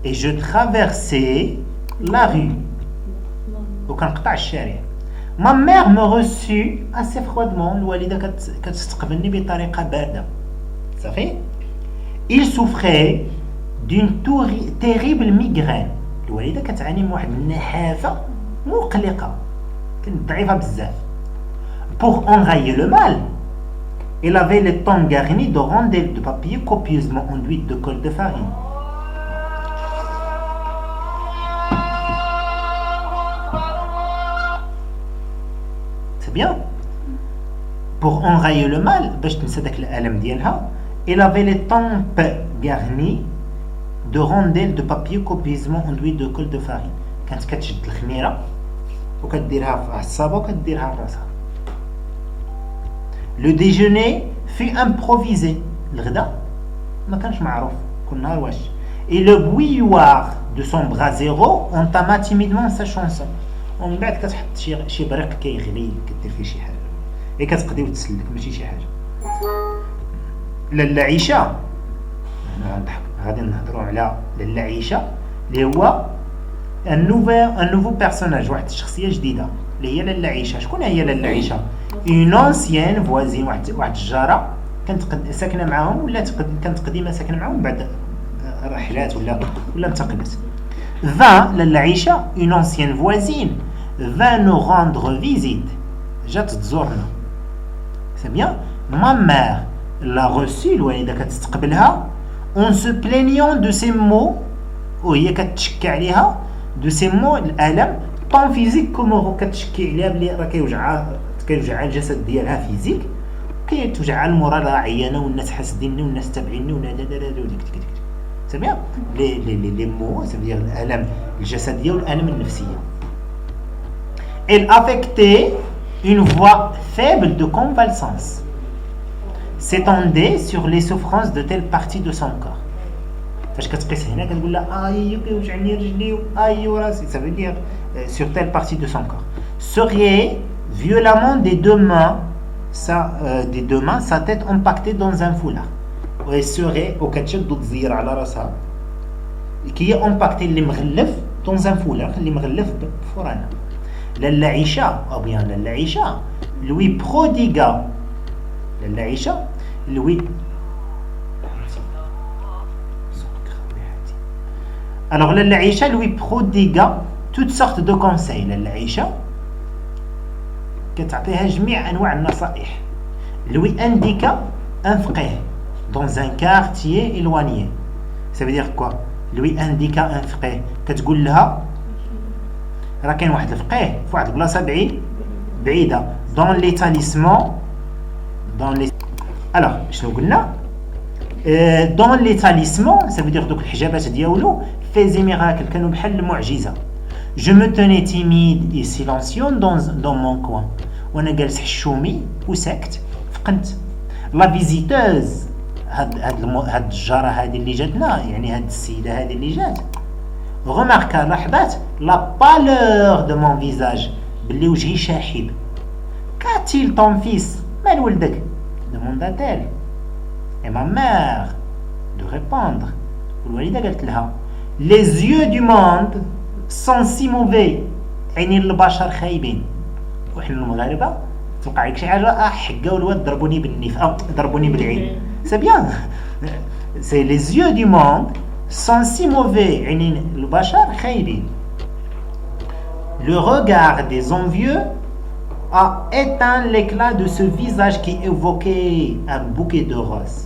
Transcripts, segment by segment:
et je traversais la rue وكنقطع الشارع. Ma mère me reçut assez froidement. الوالدة كتستقبلني بطريقة باردة. Ça fait il souffrait d'une terrible migraine. الوالدة كتعاني من واحد النحافة مقلقة كانت ضعيفة بزاف. Pour enrayer le mal, il avait les tempes garnies de rondelles de papier copieusement enduites de colle de farine. C'est bien. Pour enrayer le mal, باش تنسى داك الألم ديالها, il avait les tempes garnies de rondelles de papier copieusement enduites de colle de farine. كانت كتشد الخميرة وكديرها في الصابة وكديرها لراسها. Le déjeuner fut improvisé. الغدا ما كانش معروف كل نهار واش. Et le bouilloire de son brasero entama timidement sa chanson. ومن بعد كتحط شي بريق كيغلي كدير فيه شي حاجة. هي كتقضي وتسلك ماشي شي حاجة. لاله عيشة غادي نهضروا على لاله عيشة اللي هو un nouveau personnage, واحد الشخصية جديدة اللي هي لاله عيشة. شكون هي لاله عيشة؟ une ancienne voisine, واحد الجارة كانت ساكنة معاهم ولا كانت قديمة ساكنة معاهم بعد رحلات ولا انتقلت. vint لاله عيشة une ancienne voisine vint nous rendre visite. جات تزورنا. c'est bien. ma mère l'a reçue, الوالدة كتستقبلها en se plaignant de ses maux وهي كتشكي عليها de ces mots الالم طون فيزيك كومو كتشكي عليها بلي راه كيوجعها الجسد ديالها فيزيك كيتوجعها المورال راه عيانه والناس حاسديني والناس تابعيني وديك سي بيان لي مو سافير الالم الجسديه والالم النفسيه. Elle affectait une voix faible de convalescence, s'étendait sur les souffrances de telle partie de son corps. فاش كتقيس هنا كتقول لها اي كيوجعني رجلي اي راسي. ça veut dire sur telle partie de son corps. Serrait violemment des deux mains sa tête empaquetée dans un foulard. و serait وكتشد وتزير على راسها كي empaquetée اللي مغلف dans un foulard اللي مغلف بفرانه. لاله عيشه او بيان لاله عيشه lui prodiguea لاله عيشه lui. Alors لاله عيشه lui prodiguea toutes sortes de conseils. لاله عيشه كتعطيها جميع انواع النصائح. lui indiqua un فقيه dans un quartier éloigné. ça veut dire quoi? lui indiqua un فقيه كتقول لها راه كاين واحد الفقيه في واحد البلاصه بعيده dans l'établissement alors شنو قلنا dans l'établissement ça veut dire دوك الحجابات ديالو faisait miracle كانوا بحال المعجزه. je me tenais timide et silencieux dans mon coin وانا جالس حشومي وساكت فقنت. la visiteuse هاد الجاره هذه اللي جاتنا يعني هاد السيده هذه اللي جات remarqua لاحظت la pâleur de mon visage بلي وجهي شاحب. qu'a-t-il ton fils مال ولدك demanda-t-elle. et ma mère de répondre والوالده قالت لها les yeux du monde sont si mauvais عينين البشر خايبين. وحنا المغاربه توقع لك شي حاجه حقاو الواد ضربوني بالنيف او ضربوني بالعين. c'est bien. c'est les yeux du monde sont si mauvais عينين البشر خايبين. le regard des envieux a éteint l'éclat de ce visage qui évoquait un bouquet de roses.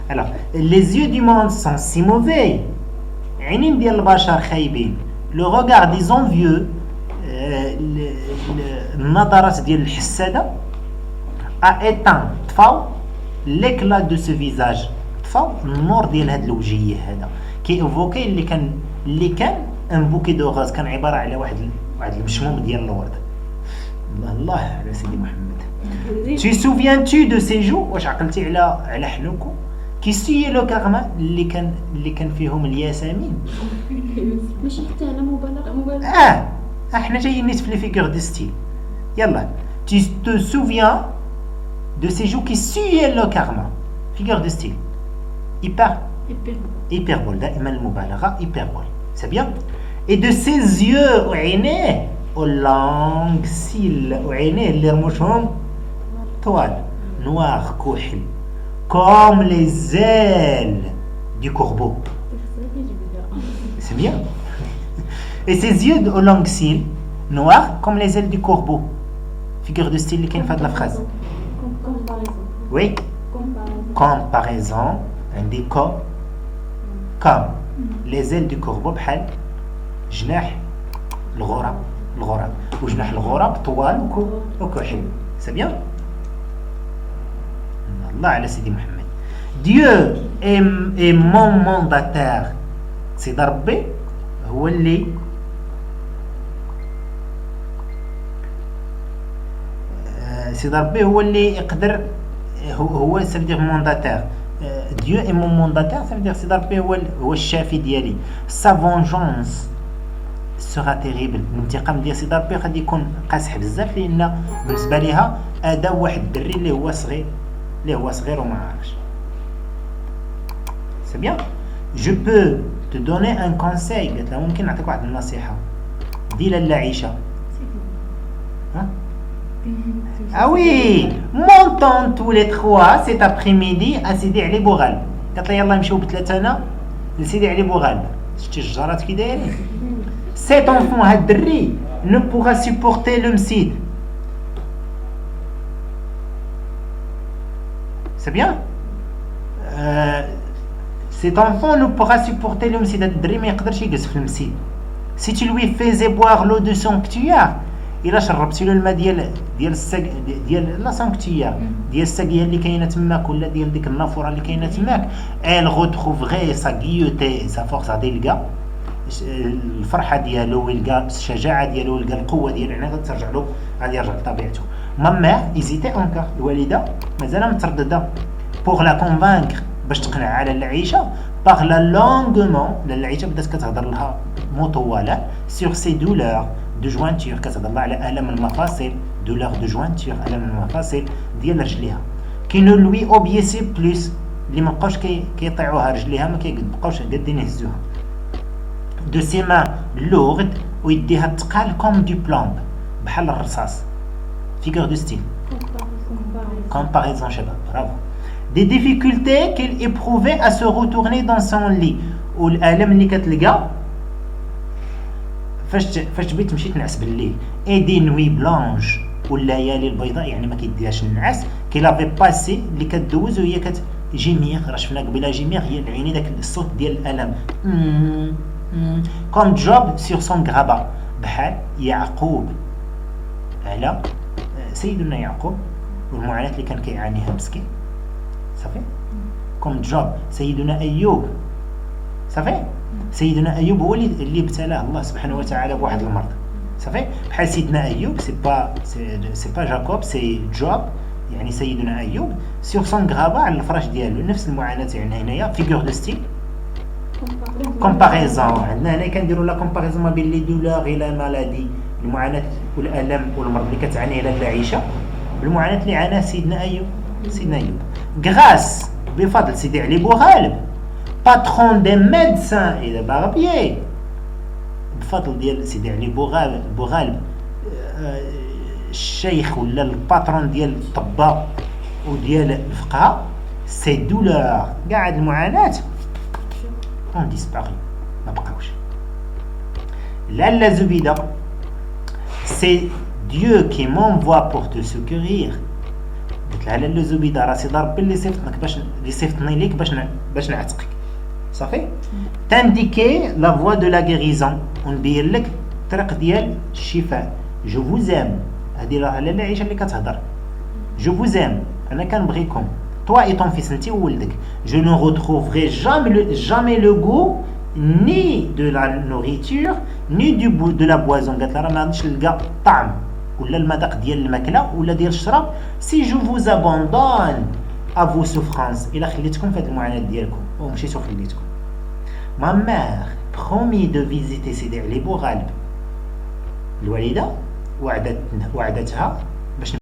Alors, les yeux du monde sont si mauvais. عينين ديال البشر خايبين. le regard des envieux النظرات ديال الحسادة a éteint طفاو l'éclat de ce visage طفاو النور ديال هاد الوجهية هذا كي ايفوكي اللي كان ان بوكي دو غاز كان عبارة على واحد المشموم ديال الورد. الله على سيدي محمد. tu souviens-tu de ces jours واش عقلتي على حنوكو كي سي لو كارما اللي كان فيهم الياسمين ماشي حتى انا مبالغه احنا جايين نتف لي فيغور دو ستيل. يلا Tu te souviens de ces joues qui suaient le karma. Figure de style. Hyperbole. دائما المبالغة hyperbole. C'est bien. Et de ses yeux وعينيه aux longues cils وعينيه اللي رموشهم طوال noir كحل comme les ailes du corbeau. C'est bien. Et ses yeux aux longues cils noirs comme les ailes du corbeau. Figure de style qui fait de la phrase. Oui. Comparaison. عندي comme les ailes du corbeau بحال جناح الغراب وجناح الغراب طوال وكحل. C'est bien. الله على سيدي محمد. Dieu est mon mandataire. سيدي ربي هو اللي سيدي ربي هو اللي يقدر هو ça veut dire mandataire. Dieu est mon mandataire, ça veut dire سيدي ربي هو الشافي ديالي. Sa vengeance sera terrible. الانتقام ديال سيدي ربي غادي يكون قاسح بزاف لان بالنسبه ليها هذا واحد الدري اللي هو صغير وما عارفش. C'est bien. Je peux te donner un conseil. قالت لها ممكن نعطيك واحد النصيحه. دي لاله عيشه. Ah oui, montons tous les trois cet après-midi à Sidi Ali Boughal. قالت لها يلا نمشيو بثلاثه لسيدي علي بوغال. شتي الجارات كي دايرين. Cet enfant هاد الدري ne pourra supporter le msid. C'est bien. Cet enfant ne pourra supporter le msid. هاد الدري ما يقدرش يجلس في المسيد. Si tu lui faisais boire l'eau de sanctuaire, إلا شربتي له الماء ديال السق ديال لا سانكتيير ديال السقيه اللي كاينه تماك ولا ديال ديك النافوره اللي كاينه تماك elle retrouverait sa gaieté sa force. غادي يلقى الفرحه ديالو ويلقى الشجاعه ديالو ويلقى القوه ديالو يعني غادي ترجع له غادي يرجع لطبيعته. ماما ايزيتي اونكور الوالده مازال متردده pour la convaincre باش تقنع على العيشه parla longuement العيشه بدات كتهضر لها مطوله sur ses douleurs de jointure كتهضر لها على الم المفاصل douleur de jointure الم المفاصل ديال رجليها qui ne lui obéissait plus اللي ما بقاوش كيطيعوها رجليها ما كيبقاوش قادين يهزوها de ses mains lourdes ويديها تقال comme du plomb بحال الرصاص. figure de style comparaison شباب برافو. des difficultés qu'il éprouvait à se retourner dans son lit والالم اللي كتلقى فاش تبغي تمشي تنعس بالليل. et des nuits blanches والليالي البيضاء يعني ما كيديهاش النعاس كي لافي باسي اللي كدوز وهي كتجيميغ. راه شفنا قبيله جيميغ هي العيني داك الصوت ديال الالم comme Job sur son grabat بحال يعقوب على سيدنا يعقوب والمعاناه اللي كان كيعانيها مسكين. صافي comme Job سيدنا ايوب. صافي سيدنا ايوب هو اللي ابتلاه الله سبحانه وتعالى بواحد المرض. صافي بحال سيدنا ايوب سي با جاكوب سي جوب يعني سيدنا ايوب sur son grabat على الفراش ديالو نفس المعاناه. يعني هنايا فيغور دو ستيل كومباريزون. عندنا هنا كنديروا لا كومباريزون ما بين لي دولور اي لا مالادي المعاناه والالم والمرض اللي كتعانيه لاله عيشه بالمعاناه اللي عاناها سيدنا ايوب. غراس بفضل سيدي علي بوغالب patron des médecins et des barbiers بفضل ديال سيدي علي بوغالب الشيخ ولا الباترون ديال الطباء وديال الفقهاء. سي دولور كاع هاد المعاناه اون ديسباري ما بقاوش. لاله زبيده سي ديو كي m'envoie pour te secourir. قلت لها لاله زبيده راه سيدي ربي اللي صيفطني ليك باش نعتقك. صافي تانديكي لا فوا دو لا غيريزون ونبين لك الطريق ديال الشفاء. جو فوز ام هذه راه لاله عيشه اللي كتهضر. جو فوز ام انا كنبغيكم toi et ton fils انت وولدك. je ne retrouverai jamais le goût ni de la nourriture ni de la boisson. قالت لها راه ما غاديش نلقى الطعم ولا المذاق ديال الماكله ولا ديال الشراب si je vous abandonne à vos souffrances. الا خليتكم في هذه المعاناه ديالكم ومشيتو خليتكم. ma mère promis de visiter سيدي علي بوغالب. الوالده وعدتها